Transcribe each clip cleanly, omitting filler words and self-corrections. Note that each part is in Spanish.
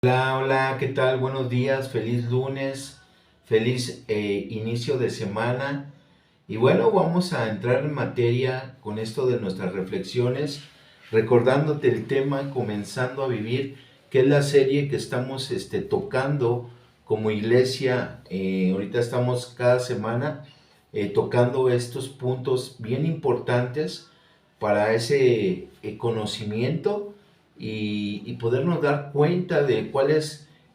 Hola, hola, ¿qué tal? Buenos días, feliz lunes, feliz inicio de semana. Y bueno, vamos a entrar en materia con esto de nuestras reflexiones, recordándote el tema Comenzando a Vivir, que es la serie que estamos tocando como iglesia. Ahorita estamos cada semana tocando estos puntos bien importantes para ese conocimiento y podernos dar cuenta de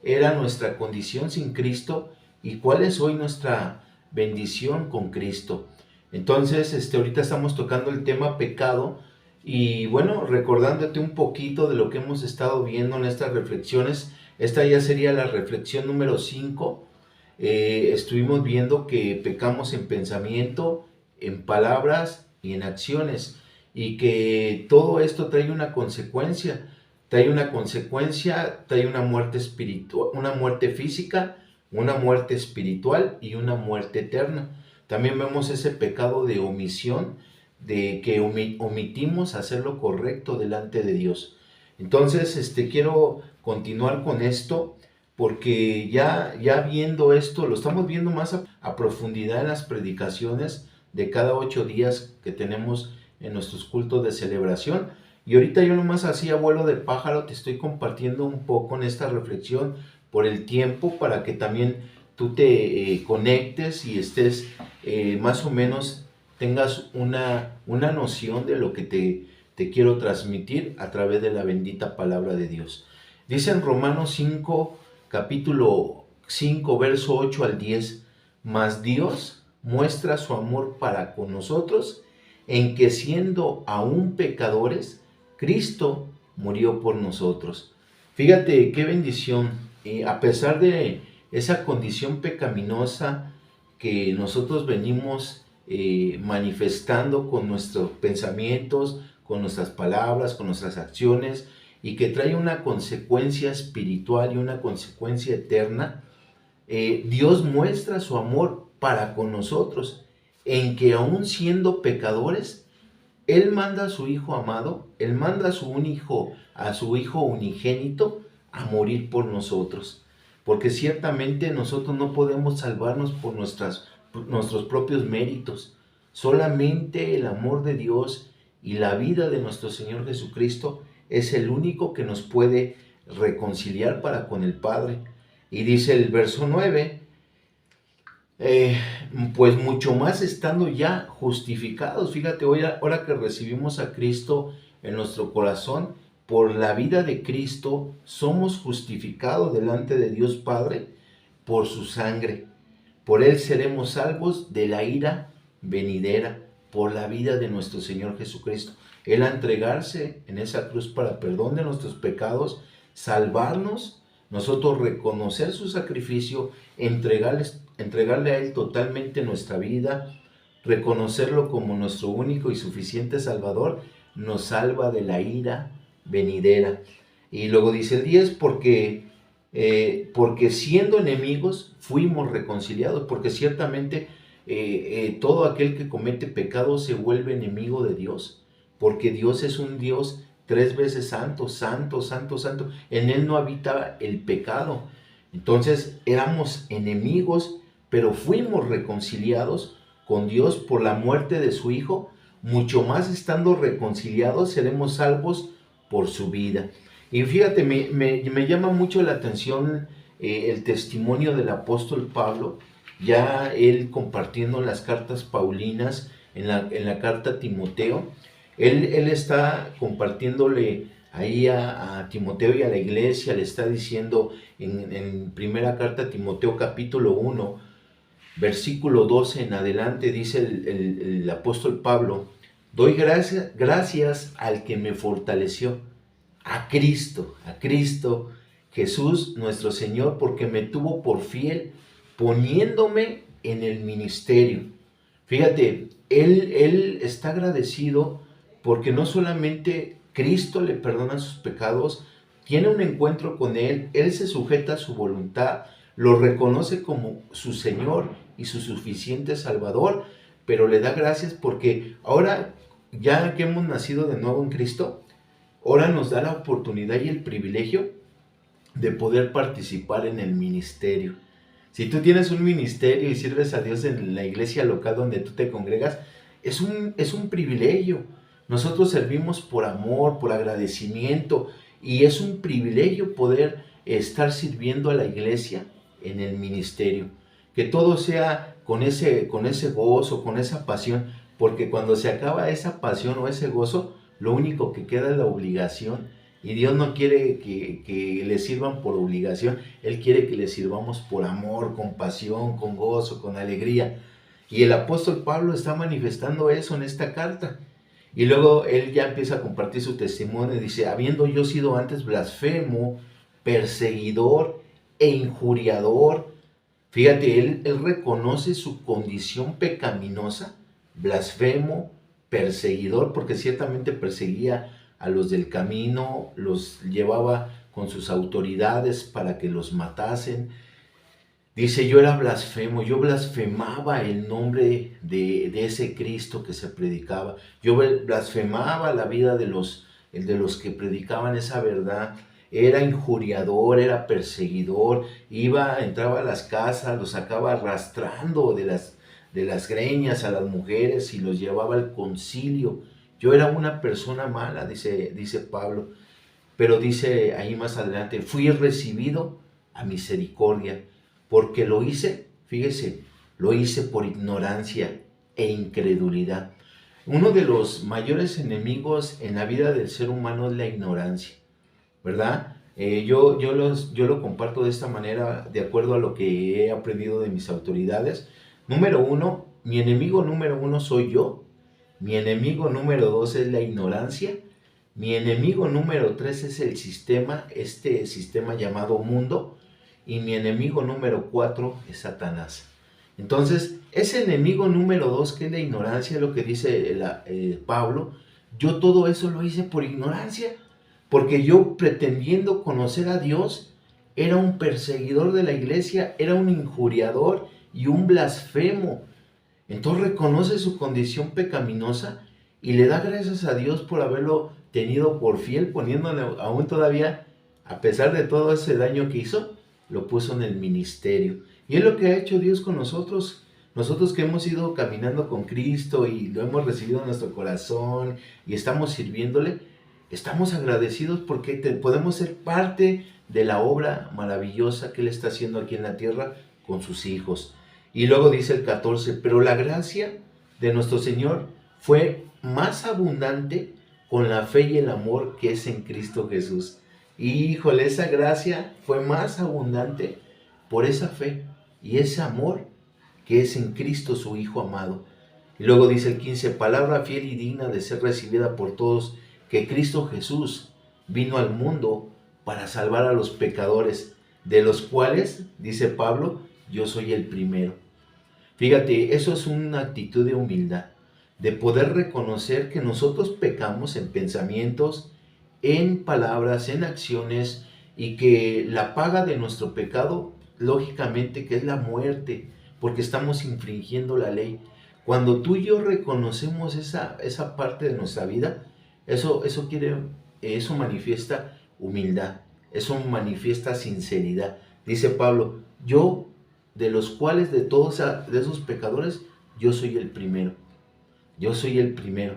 era nuestra condición sin Cristo y cuál es hoy nuestra bendición con Cristo. Entonces, ahorita estamos tocando el tema pecado y bueno, recordándote un poquito de lo que hemos estado viendo en estas reflexiones. Esta ya sería la reflexión número 5. Estuvimos viendo que pecamos en pensamiento, en palabras y en acciones, y que todo esto trae una muerte espiritual, una muerte física, una muerte espiritual y una muerte eterna. También vemos ese pecado de omisión, de que omitimos hacer lo correcto delante de Dios. Entonces, quiero continuar con esto porque ya viendo esto, lo estamos viendo más a profundidad en las predicaciones de cada 8 días que tenemos en nuestros cultos de celebración. Y ahorita yo nomás así a vuelo de pájaro te estoy compartiendo un poco en esta reflexión por el tiempo para que también tú te conectes y estés más o menos tengas una noción de lo que te quiero transmitir a través de la bendita palabra de Dios. Dice en Romanos 5, capítulo 5, verso 8 al 10, mas Dios muestra su amor para con nosotros en que siendo aún pecadores, Cristo murió por nosotros. Fíjate qué bendición, a pesar de esa condición pecaminosa que nosotros venimos manifestando con nuestros pensamientos, con nuestras palabras, con nuestras acciones, y que trae una consecuencia espiritual y una consecuencia eterna. Dios muestra su amor para con nosotros, en que aún siendo pecadores, Él manda a su Hijo amado, Él manda a su Hijo unigénito, a morir por nosotros. Porque ciertamente nosotros no podemos salvarnos por nuestros propios méritos. Solamente el amor de Dios y la vida de nuestro Señor Jesucristo es el único que nos puede reconciliar para con el Padre. Y dice el verso 9, eh, pues mucho más estando ya justificados. Fíjate, hoy, ahora que recibimos a Cristo en nuestro corazón, por la vida de Cristo, somos justificados delante de Dios Padre por su sangre. Por Él seremos salvos de la ira venidera, por la vida de nuestro Señor Jesucristo. Él a entregarse en esa cruz para perdón de nuestros pecados, salvarnos, nosotros reconocer su sacrificio, entregarle a Él totalmente nuestra vida, reconocerlo como nuestro único y suficiente Salvador, nos salva de la ira venidera. Y luego dice el 10, porque siendo enemigos fuimos reconciliados, porque ciertamente todo aquel que comete pecado se vuelve enemigo de Dios, porque Dios es un Dios 3 veces santo, santo, santo, santo. En Él no habita el pecado. Entonces éramos enemigos, pero fuimos reconciliados con Dios por la muerte de su Hijo. Mucho más estando reconciliados seremos salvos por su vida. Y fíjate, me llama mucho la atención el testimonio del apóstol Pablo, ya él compartiendo las cartas paulinas en la carta a Timoteo. Él está compartiéndole ahí a Timoteo y a la iglesia, le está diciendo en primera carta a Timoteo capítulo 1, versículo 12 en adelante, dice el apóstol Pablo, doy gracias al que me fortaleció, a Cristo Jesús nuestro Señor, porque me tuvo por fiel, poniéndome en el ministerio. Fíjate, él está agradecido porque no solamente Cristo le perdona sus pecados, tiene un encuentro con Él se sujeta a su voluntad, lo reconoce como su Señor y su suficiente Salvador, pero le da gracias porque ahora, ya que hemos nacido de nuevo en Cristo, ahora nos da la oportunidad y el privilegio de poder participar en el ministerio. Si tú tienes un ministerio y sirves a Dios en la iglesia local donde tú te congregas, es un privilegio. Nosotros servimos por amor, por agradecimiento, y es un privilegio poder estar sirviendo a la iglesia en el ministerio. Que todo sea con ese gozo, con esa pasión, porque cuando se acaba esa pasión o ese gozo, lo único que queda es la obligación. Y Dios no quiere que le sirvan por obligación, Él quiere que le sirvamos por amor, con pasión, con gozo, con alegría. Y el apóstol Pablo está manifestando eso en esta carta. Y luego él ya empieza a compartir su testimonio y dice: habiendo yo sido antes blasfemo, perseguidor e injuriador. Fíjate, él reconoce su condición pecaminosa, blasfemo, perseguidor, porque ciertamente perseguía a los del camino, los llevaba con sus autoridades para que los matasen. Dice: yo era blasfemo, yo blasfemaba el nombre de ese Cristo que se predicaba. Yo blasfemaba la vida de los que predicaban esa verdad. Era injuriador, era perseguidor, entraba a las casas, los sacaba arrastrando de las greñas a las mujeres y los llevaba al concilio. Yo era una persona mala, dice Pablo, pero dice ahí más adelante: fui recibido a misericordia, porque lo hice, fíjese, lo hice por ignorancia e incredulidad. Uno de los mayores enemigos en la vida del ser humano es la ignorancia, ¿verdad? Yo lo comparto de esta manera, de acuerdo a lo que he aprendido de mis autoridades. Número uno, mi enemigo número uno soy yo. Mi enemigo número dos es la ignorancia. Mi enemigo número tres es el sistema, este sistema llamado mundo. Y mi enemigo número cuatro es Satanás. Entonces, ese enemigo número dos, que es la ignorancia, lo que dice Pablo, yo todo eso lo hice por ignorancia. Porque yo, pretendiendo conocer a Dios, era un perseguidor de la iglesia, era un injuriador y un blasfemo. Entonces reconoce su condición pecaminosa y le da gracias a Dios por haberlo tenido por fiel, poniéndole aún todavía, a pesar de todo ese daño que hizo, lo puso en el ministerio. Y es lo que ha hecho Dios con nosotros. Nosotros que hemos ido caminando con Cristo y lo hemos recibido en nuestro corazón y estamos sirviéndole, estamos agradecidos porque podemos ser parte de la obra maravillosa que Él está haciendo aquí en la tierra con sus hijos. Y luego dice el 14: pero la gracia de nuestro Señor fue más abundante con la fe y el amor que es en Cristo Jesús. Híjole, esa gracia fue más abundante por esa fe y ese amor que es en Cristo su Hijo amado. Y luego dice el 15: palabra fiel y digna de ser recibida por todos, que Cristo Jesús vino al mundo para salvar a los pecadores, de los cuales, dice Pablo, yo soy el primero. Fíjate, eso es una actitud de humildad, de poder reconocer que nosotros pecamos en pensamientos, en palabras, en acciones, y que la paga de nuestro pecado, lógicamente, que es la muerte, porque estamos infringiendo la ley. Cuando tú y yo reconocemos esa parte de nuestra vida, eso manifiesta humildad, eso manifiesta sinceridad. Dice Pablo: yo, de los cuales de todos de esos pecadores, yo soy el primero. Yo soy el primero.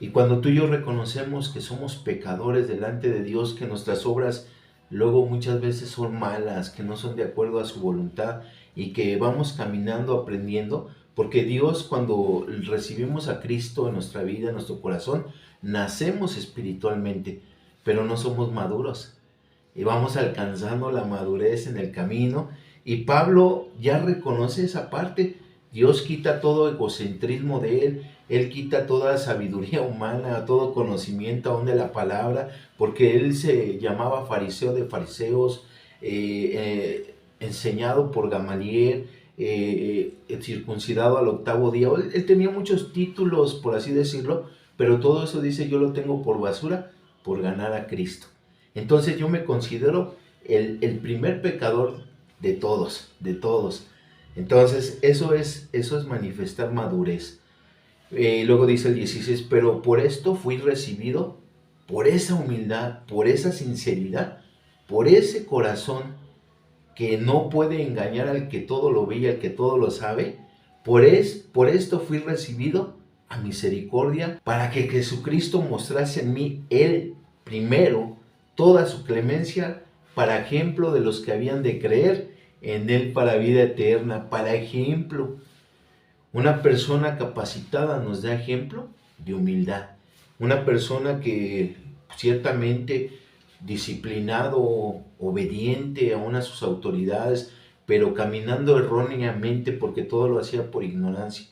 Y cuando tú y yo reconocemos que somos pecadores delante de Dios, que nuestras obras luego muchas veces son malas, que no son de acuerdo a su voluntad, y que vamos caminando, aprendiendo, porque Dios, cuando recibimos a Cristo en nuestra vida, en nuestro corazón, nacemos espiritualmente, pero no somos maduros. Y vamos alcanzando la madurez en el camino. Y Pablo ya reconoce esa parte. Dios quita todo egocentrismo de él. Él quita toda sabiduría humana, todo conocimiento aún de la palabra, porque él se llamaba fariseo de fariseos, enseñado por Gamaliel, circuncidado al octavo día. Él tenía muchos títulos, por así decirlo, pero todo eso, dice, yo lo tengo por basura por ganar a Cristo. Entonces yo me considero el primer pecador de todos, de todos. Entonces eso es manifestar madurez. Luego dice el 16: pero por esto fui recibido, por esa humildad, por esa sinceridad, por ese corazón que no puede engañar al que todo lo ve y al que todo lo sabe, por esto fui recibido a misericordia, para que Jesucristo mostrase en mí, Él primero, toda su clemencia, para ejemplo de los que habían de creer en Él para vida eterna. Para ejemplo, una persona capacitada nos da ejemplo de humildad. Una persona que ciertamente disciplinado, obediente aún a sus autoridades, pero caminando erróneamente porque todo lo hacía por ignorancia.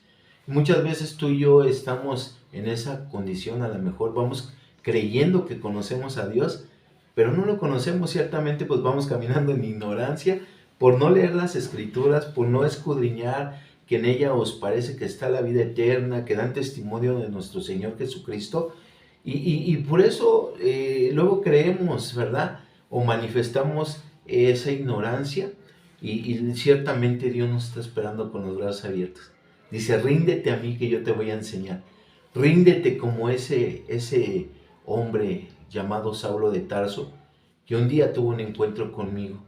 Muchas veces tú y yo estamos en esa condición, a lo mejor vamos creyendo que conocemos a Dios, pero no lo conocemos, ciertamente pues vamos caminando en ignorancia por no leer las escrituras, por no escudriñar que en ella os parece que está la vida eterna, que dan testimonio de nuestro Señor Jesucristo, y por eso luego creemos, ¿verdad? O manifestamos esa ignorancia, y ciertamente Dios nos está esperando con los brazos abiertos. Dice, ríndete a mí que yo te voy a enseñar. Ríndete como ese hombre llamado Saulo de Tarso, que un día tuvo un encuentro conmigo.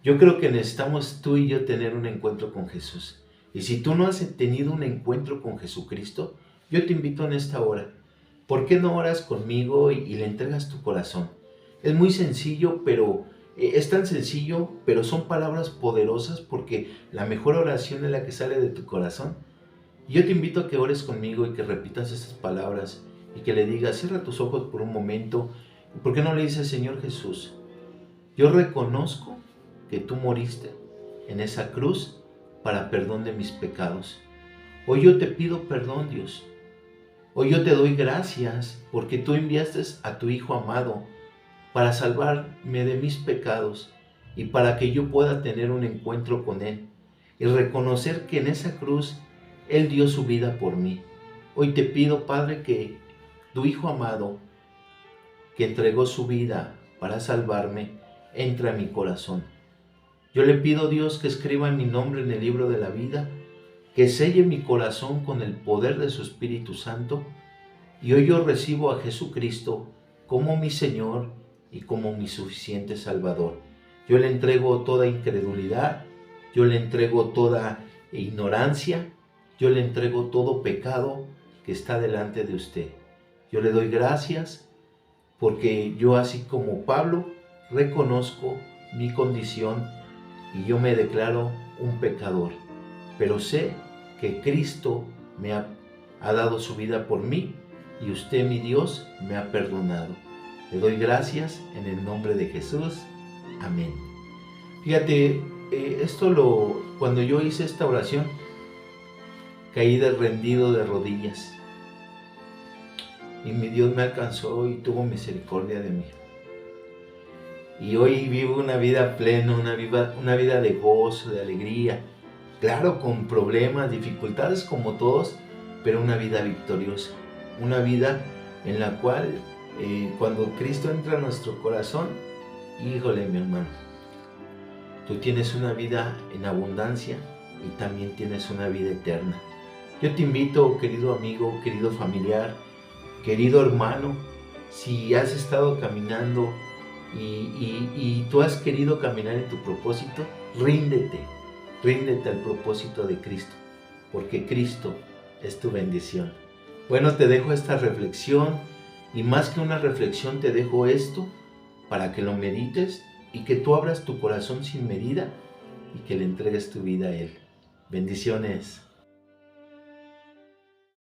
Yo creo que necesitamos tú y yo tener un encuentro con Jesús. Y si tú no has tenido un encuentro con Jesucristo, yo te invito en esta hora. ¿Por qué no oras conmigo y le entregas tu corazón? Es muy sencillo, pero es tan sencillo, pero son palabras poderosas, porque la mejor oración es la que sale de tu corazón. Y yo te invito a que ores conmigo y que repitas estas palabras y que le digas, cierra tus ojos por un momento. ¿Por qué no le dices, Señor Jesús, yo reconozco que tú moriste en esa cruz para perdón de mis pecados? Hoy yo te pido perdón, Dios. Hoy yo te doy gracias porque tú enviaste a tu Hijo amado para salvarme de mis pecados y para que yo pueda tener un encuentro con Él y reconocer que en esa cruz Él dio su vida por mí. Hoy te pido, Padre, que tu Hijo amado, que entregó su vida para salvarme, entre a mi corazón. Yo le pido, Dios, que escriba mi nombre en el libro de la vida, que selle mi corazón con el poder de su Espíritu Santo, y hoy yo recibo a Jesucristo como mi Señor y como mi suficiente Salvador. Yo le entrego toda incredulidad, yo le entrego toda ignorancia, yo le entrego todo pecado que está delante de usted. Yo le doy gracias porque yo, así como Pablo, reconozco mi condición y yo me declaro un pecador, pero sé que Cristo me ha dado su vida por mí y usted, mi Dios, me ha perdonado. Le doy gracias en el nombre de Jesús. Amén. Fíjate, cuando yo hice esta oración, caí rendido de rodillas y mi Dios me alcanzó y tuvo misericordia de mí. Y hoy vivo una vida plena, una vida de gozo, de alegría. Claro, con problemas, dificultades como todos, pero una vida victoriosa. Una vida en la cual cuando Cristo entra a nuestro corazón, híjole, mi hermano, tú tienes una vida en abundancia y también tienes una vida eterna. Yo te invito, querido amigo, querido familiar, querido hermano, si has estado caminando y tú has querido caminar en tu propósito, ríndete al propósito de Cristo, porque Cristo es tu bendición. Bueno, te dejo esta reflexión, y más que una reflexión te dejo esto para que lo medites y que tú abras tu corazón sin medida y que le entregues tu vida a Él. Bendiciones.